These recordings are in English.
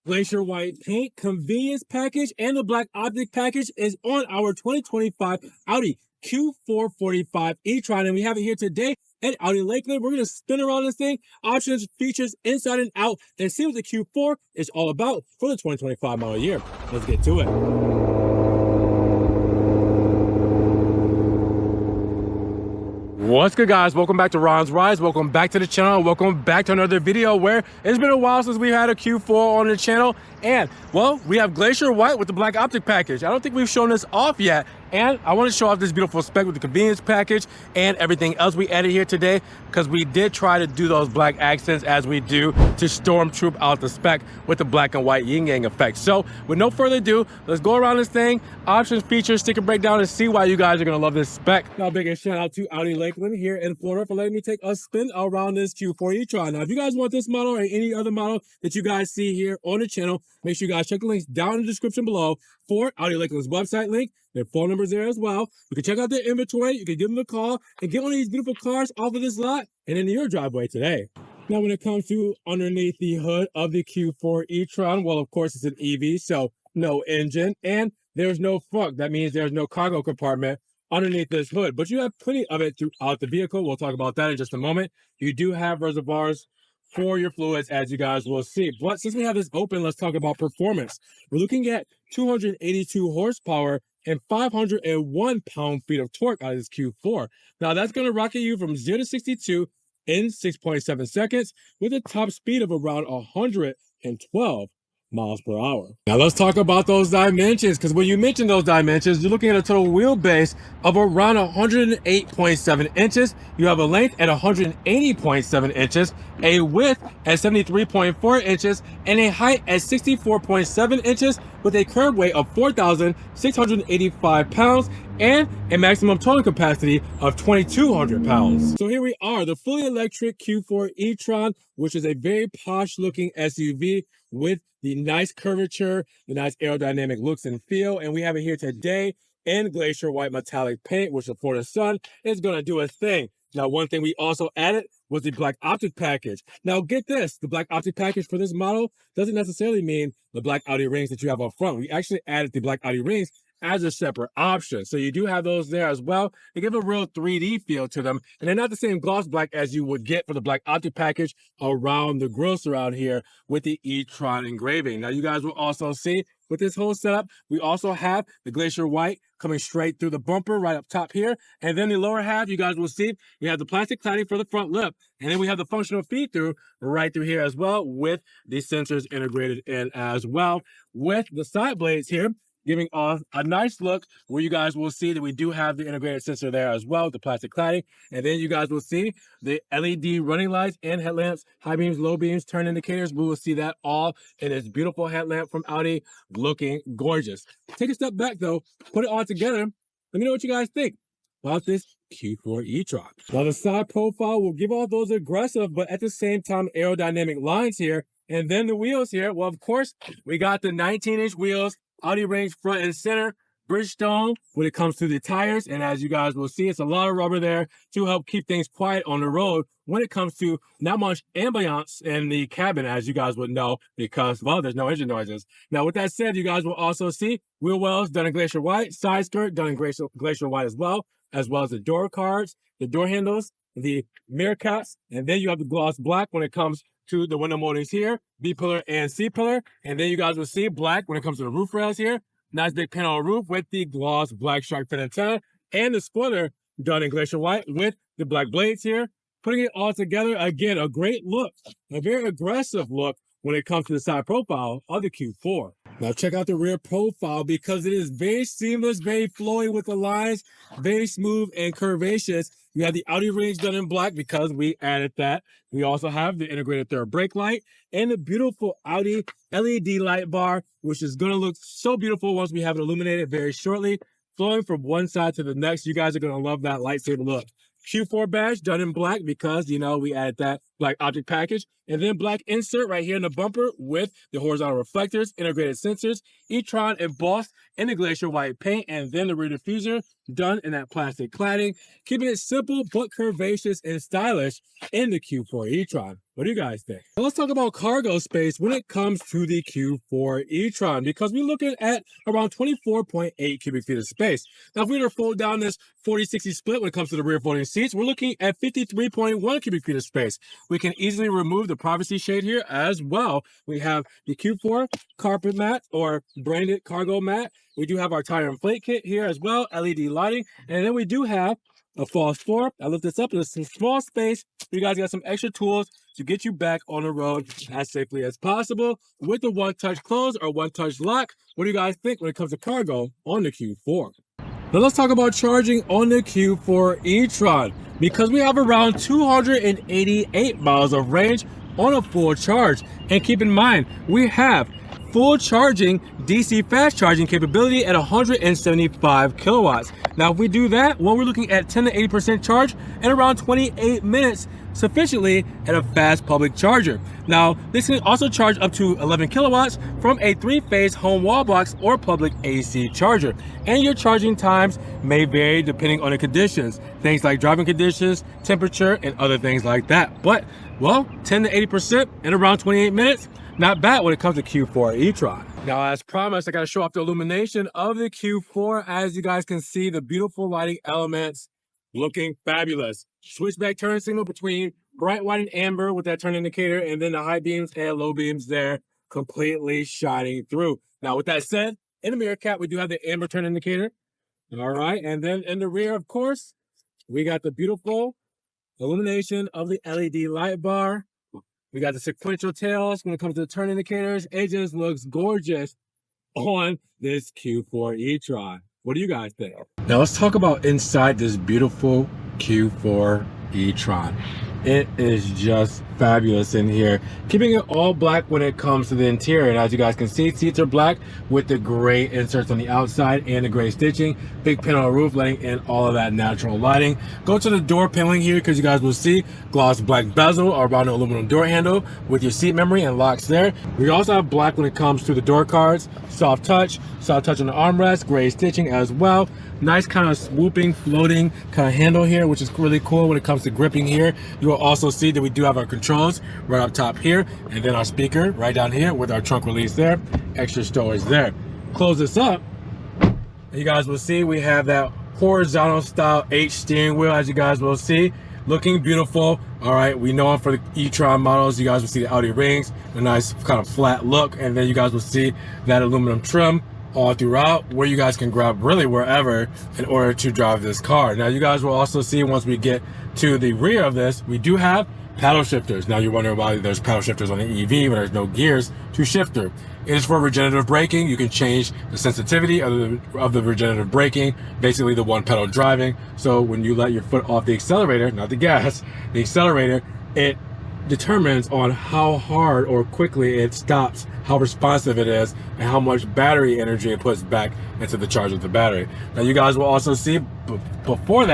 Glacier white paint, convenience package, and the black optic package is on our 2025 Audi Q445 e-Tron, and we have it here today at Audi Lakeland. We're going to spin around this thing, options, features, inside and out, and see what the Q4 is all about for the 2025 model year. Let's get to it. What's good, guys? Welcome back to Ron's Rise. Welcome back to the channel. Welcome back to another video where it's been a while since we had a Q4 on the channel. And, well, we have Glacier White with the black optic package. I don't think we've shown this off yet. And I want to show off this beautiful spec with the convenience package and everything else we added here today, because we did try to do those black accents as we do to stormtroop out the spec with the black and white yin yang effect. So with no further ado, let's go around this thing, options, features, sticker breakdown, and see why you guys are going to love this spec. Now, big shout out to Audi Lakeland here in Florida for letting me take a spin around this Q4 e-Tron. Now, if you guys want this model or any other model that you guys see here on the channel, make sure you guys check the links down in the description below for Audi Lakeland's website link. Their phone numbers there as well. You can check out their inventory. You can give them a call and get one of these beautiful cars off of this lot and into your driveway today. Now, when it comes to underneath the hood of the Q4 e-Tron, well, of course, it's an EV, so no engine, and there's no frunk. That means there's no cargo compartment underneath this hood, but you have plenty of it throughout the vehicle. We'll talk about that in just a moment. You do have reservoirs for your fluids, as you guys will see. But since we have this open, let's talk about performance. We're looking at 282 horsepower and 501 pound-feet of torque out of this Q4. Now, that's going to rocket you from 0 to 62 in 6.7 seconds with a top speed of around 112 miles per hour. Now let's talk about those dimensions, because when you mention those dimensions, you're looking at a total wheelbase of around 108.7 inches. You have a length at 180.7 inches, a width at 73.4 inches, and a height at 64.7 inches with a curb weight of 4,685 pounds and a maximum towing capacity of 2,200 pounds. So here we are, the fully electric Q4 e-Tron, which is a very posh looking SUV with the nice curvature, the nice aerodynamic looks and feel. And we have it here today in Glacier White metallic paint, which for the sun is going to do a thing. Now, one thing we also added was the black optic package. Now, get this, the black optic package for this model doesn't necessarily mean the black Audi rings that you have up front. We actually added the black Audi rings as a separate option. So you do have those there as well. They give a real 3D feel to them. And they're not the same gloss black as you would get for the black optic package around the grille surround here with the e-Tron engraving. Now, you guys will also see with this whole setup, we also have the Glacier White coming straight through the bumper right up top here. And then the lower half, you guys will see, we have the plastic cladding for the front lip. And then we have the functional feed-through right through here as well with the sensors integrated in as well. With the side blades here, giving off a nice look where you guys will see that we do have the integrated sensor there as well, the plastic cladding. And then you guys will see the LED running lights and headlamps, high beams, low beams, turn indicators. We will see that all in this beautiful headlamp from Audi, looking gorgeous. Take a step back though, put it all together. Let me know what you guys think about this Q4 e-Tron. Now, the side profile will give off those aggressive, but at the same time, aerodynamic lines here. And then the wheels here, well, of course, we got the 19-inch wheels, Audi range front and center, Bridgestone when it comes to the tires. And as you guys will see, it's a lot of rubber there to help keep things quiet on the road when it comes to not much ambiance in the cabin, as you guys would know, because, well, there's no engine noises. Now, with that said, you guys will also see wheel wells done in Glacier White, side skirt done in Glacier White as well as the door cards, the door handles, the mirror caps, and then you have the gloss black when it comes to the window moldings here, B-pillar and C-pillar. And then you guys will see black when it comes to the roof rails here. Nice big panel roof with the gloss black shark fin antenna and the spoiler done in Glacier White with the black blades here. Putting it all together, again, a great look, a very aggressive look when it comes to the side profile of the Q4. Now check out the rear profile, because it is very seamless, very flowy with the lines, very smooth and curvaceous. You have the Audi rings done in black because we added that. We also have the integrated third brake light and the beautiful Audi LED light bar, which is going to look so beautiful once we have it illuminated very shortly, flowing from one side to the next. You guys are going to love that lightsaber look. Q4 badge done in black because, you know, we added that black optic package, and then black insert right here in the bumper with the horizontal reflectors, integrated sensors, e-Tron embossed in the glacier white paint, and then the rear diffuser done in that plastic cladding, keeping it simple but curvaceous and stylish in the Q4 e-Tron. What do you guys think? Well, let's talk about cargo space when it comes to the Q4 e-Tron, because we're looking at around 24.8 cubic feet of space. Now, if we were to fold down this 40-60 split when it comes to the rear folding seats, we're looking at 53.1 cubic feet of space. We can easily remove the privacy shade here as well. We have the Q4 carpet mat or branded cargo mat. We do have our tire inflate kit here as well, LED lighting, and then we do have a false floor. I lift this up in a small space. You guys got some extra tools to get you back on the road as safely as possible with the one-touch close or one-touch lock. What do you guys think when it comes to cargo on the Q4? Now let's talk about charging on the Q4 e-Tron, because we have around 288 miles of range on a full charge. And keep in mind, we have full charging DC fast charging capability at 175 kilowatts. Now, if we do that, well, we're looking at 10 to 80% charge in around 28 minutes sufficiently at a fast public charger. Now, this can also charge up to 11 kilowatts from a 3-phase home wall box or public AC charger. And your charging times may vary depending on the conditions, things like driving conditions, temperature, and other things like that. But, well, 10 to 80% in around 28 minutes, not bad when it comes to Q4 e-Tron. Now, as promised, I got to show off the illumination of the Q4. As you guys can see, the beautiful lighting elements looking fabulous. Switchback turn signal between bright white and amber with that turn indicator, and then the high beams and low beams there completely shining through. Now, with that said, in the mirror cap, we do have the amber turn indicator. All right, and then in the rear, of course, we got the beautiful illumination of the LED light bar. We got the sequential tails when it comes to the turn indicators. It just looks gorgeous on this Q4 e-Tron. What do you guys think? Now let's talk about inside this beautiful Q4 e-Tron. It is just fabulous in here, keeping it all black when it comes to the interior. And as you guys can see, seats are black with the gray inserts on the outside and the gray stitching. Big pin on the roof letting in all of that natural lighting. Go to the door paneling here, because you guys will see gloss black bezel around the aluminum door handle with your seat memory and locks there. We also have black when it comes to the door cards, soft touch on the armrest, gray stitching as well. Nice kind of swooping, floating kind of handle here, which is really cool when it comes to gripping here. You will also see that we do have our controls right up top here, and then our speaker right down here with our trunk release there. Extra storage there. Close this up, and you guys will see we have that horizontal style H steering wheel, as you guys will see. Looking beautiful. All right, we know for the e-Tron models, you guys will see the Audi rings, a nice kind of flat look, and then you guys will see that aluminum trim all throughout, where you guys can grab really wherever in order to drive this car. Now, you guys will also see once we get to the rear of this, we do have paddle shifters. Now, you're wondering why there's paddle shifters on the EV when there's no gears to shifter. It is for regenerative braking. You can change the sensitivity of the regenerative braking, basically the one pedal driving. So when you let your foot off the accelerator, not the gas, the accelerator, it determines on how hard or quickly it stops, how responsive it is, and how much battery energy it puts back into the charge of the battery. Now, you guys will also see, before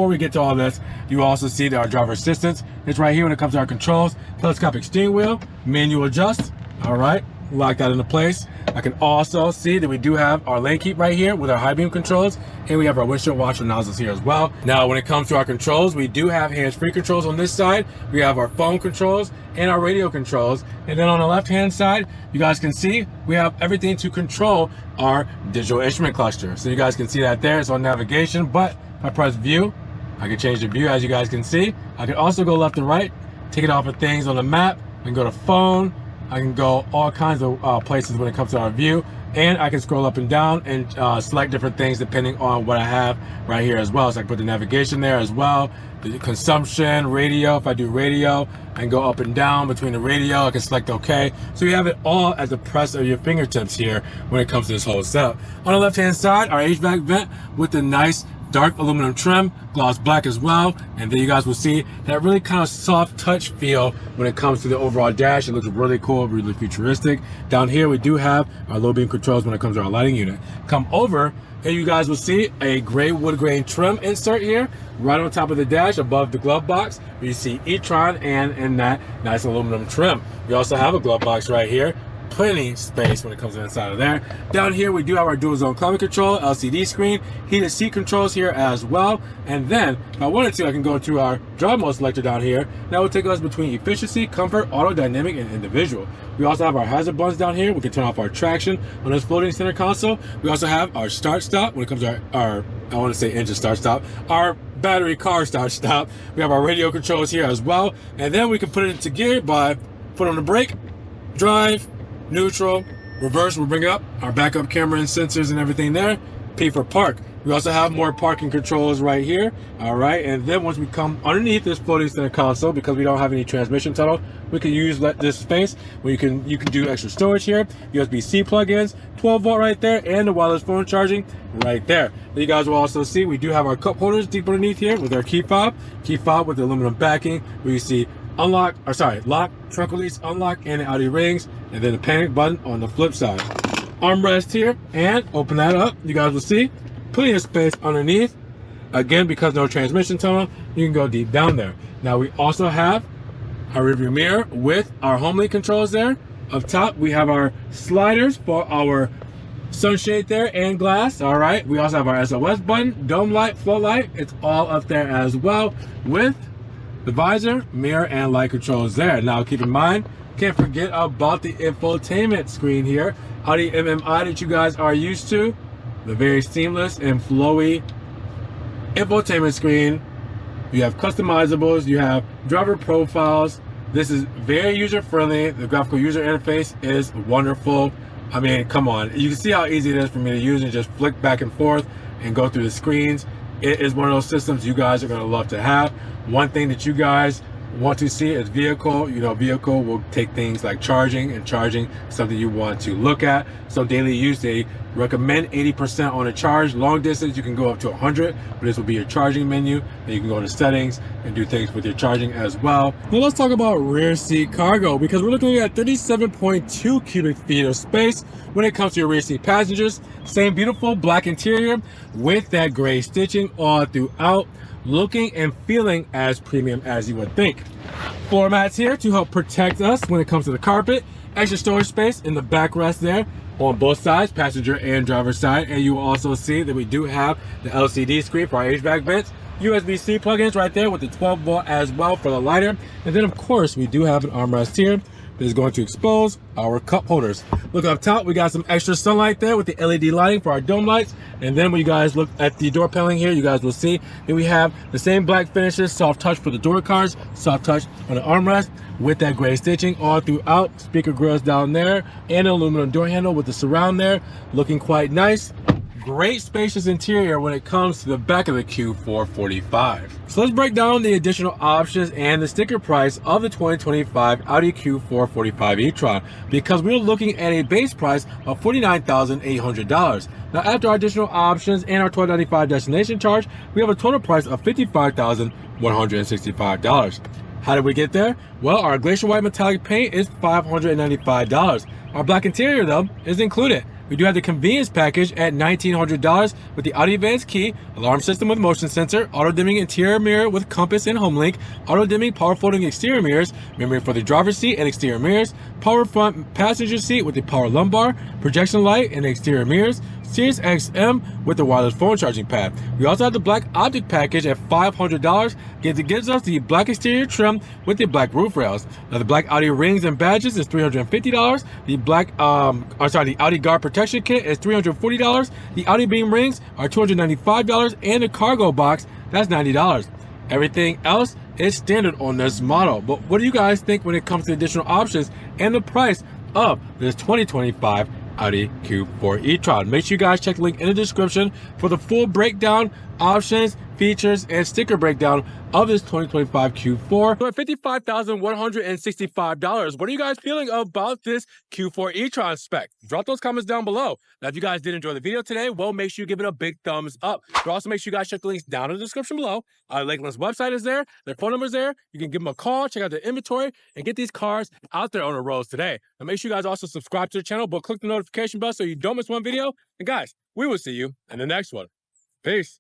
we get to all this, you also see that our driver assistance is right here when it comes to our controls. Telescopic steering wheel, manual adjust. All right, lock that into place. I can also see that we do have our lane keep right here with our high beam controls, and we have our windshield washer nozzles here as well. Now, when it comes to our controls, we do have hands-free controls on this side. We have our phone controls and our radio controls. And then on the left-hand side, you guys can see we have everything to control our digital instrument cluster. So you guys can see that there. It's on navigation, but if I press view, I can change the view, as you guys can see. I can also go left and right, take it off of things on the map. I can go to phone. I can go all kinds of places when it comes to our view, and I can scroll up and down and select different things depending on what I have right here as well. So I can put the navigation there as well, the consumption, radio. If I do radio, I can go up and down between the radio. I can select OK. So you have it all at the press of your fingertips here when it comes to this whole setup. On the left-hand side, our HVAC vent with the nice dark aluminum trim, gloss black as well, and then you guys will see that really kind of soft touch feel when it comes to the overall dash. It looks really cool, really futuristic. Down here we do have our low beam controls when it comes to our lighting unit. Come over and you guys will see a gray wood grain trim insert here right on top of the dash above the glove box. You see e-Tron and in that nice aluminum trim. We also have a glove box right here. Plenty space when it comes to the inside of there. Down here we do have our dual zone climate control, LCD screen, heated seat controls here as well. And then if I wanted to, I can go to our drive mode selector down here. That will take us between efficiency, comfort, auto, dynamic, and individual. We also have our hazard buttons down here. We can turn off our traction on this floating center console. We also have our start stop when it comes to our I want to say engine start stop, our battery car start stop. We have our radio controls here as well. And then we can put it into gear by put on the brake, drive, neutral, reverse, we'll bring up our backup camera and sensors and everything there. P for park. We also have more parking controls right here. All right, and then once we come underneath this floating center console, because we don't have any transmission tunnel, we can use this space where you can do extra storage here. USB-C plug-ins, 12-volt right there, and the wireless phone charging right there. Then you guys will also see we do have our cup holders deep underneath here with our key fob with the aluminum backing, where you see lock, trunk release, unlock, and the Audi rings, and then the panic button on the flip side. Armrest here, and open that up. You guys will see plenty of space underneath. Again, because no transmission tunnel, you can go deep down there. Now we also have our rearview mirror with our HomeLink controls there. Up top, we have our sliders for our sunshade there and glass. All right, we also have our SOS button, dome light, float light. It's all up there as well with the visor, mirror, and light controls there. Now keep in mind, can't forget about the infotainment screen here. Audi MMI that you guys are used to. The very seamless and flowy infotainment screen. You have customizables, you have driver profiles. This is very user-friendly. The graphical user interface is wonderful. I mean, come on. You can see how easy it is for me to use and just flick back and forth and go through the screens. It is one of those systems you guys are going to love to have. One thing that you guys want to see is vehicle. You know, vehicle will take things like charging, and charging something you want to look at. So daily use, they recommend 80% on a charge. Long distance, you can go up to 100, but this will be your charging menu. And you can go to settings and do things with your charging as well. Now let's talk about rear seat cargo, because we're looking at 37.2 cubic feet of space when it comes to your rear seat passengers. Same beautiful black interior with that gray stitching all throughout, looking and feeling as premium as you would think. Floor mats here to help protect us when it comes to the carpet. Extra storage space in the backrest there on both sides, passenger and driver side. And you will also see that we do have the LCD screen for our HVAC vents. USB-C plugins right there with the 12-volt as well for the lighter. And then of course we do have an armrest here that is going to expose our cup holders. Look up top, we got some extra sunlight there with the LED lighting for our dome lights. And then when you guys look at the door paneling here, you guys will see that we have the same black finishes, soft touch for the door cards, soft touch on the armrest with that gray stitching all throughout. Speaker grills down there and an aluminum door handle with the surround there, looking quite nice. Great spacious interior when it comes to the back of the Q445. So let's break down the additional options and the sticker price of the 2025 Audi Q445 e-Tron, because we're looking at a base price of $49,800. Now after our additional options and our $12.95 destination charge, we have a total price of $55,165. How did we get there? Well, our glacier white metallic paint is $595. Our black interior though is included. We do have the convenience package at $1,900 with the Audi Advanced Key, alarm system with motion sensor, auto dimming interior mirror with compass and HomeLink, auto dimming power folding exterior mirrors, memory for the driver's seat and exterior mirrors, power front passenger seat with the power lumbar, projection light and exterior mirrors, Sirius XM with the wireless phone charging pad. We also have the black optic package at $500. It gives us the black exterior trim with the black roof rails. Now the black Audi rings and badges is $350. The the Audi guard protection kit is $340. The Audi beam rings are $295, and the cargo box, that's $90. Everything else is standard on this model. But what do you guys think when it comes to additional options and the price of this 2025 Audi Q4 e-Tron? Make sure you guys check the link in the description for the full breakdown options, features, and sticker breakdown of this 2025 Q4 at $55,165. What are you guys feeling about this Q4 e-Tron spec? Drop those comments down below. Now, if you guys did enjoy the video today, well, make sure you give it a big thumbs up. But also make sure you guys check the links down in the description below. Lakeland's website is there. Their phone number is there. You can give them a call, check out their inventory, and get these cars out there on the roads today. Now, make sure you guys also subscribe to the channel, but click the notification bell so you don't miss one video. And guys, we will see you in the next one. Peace.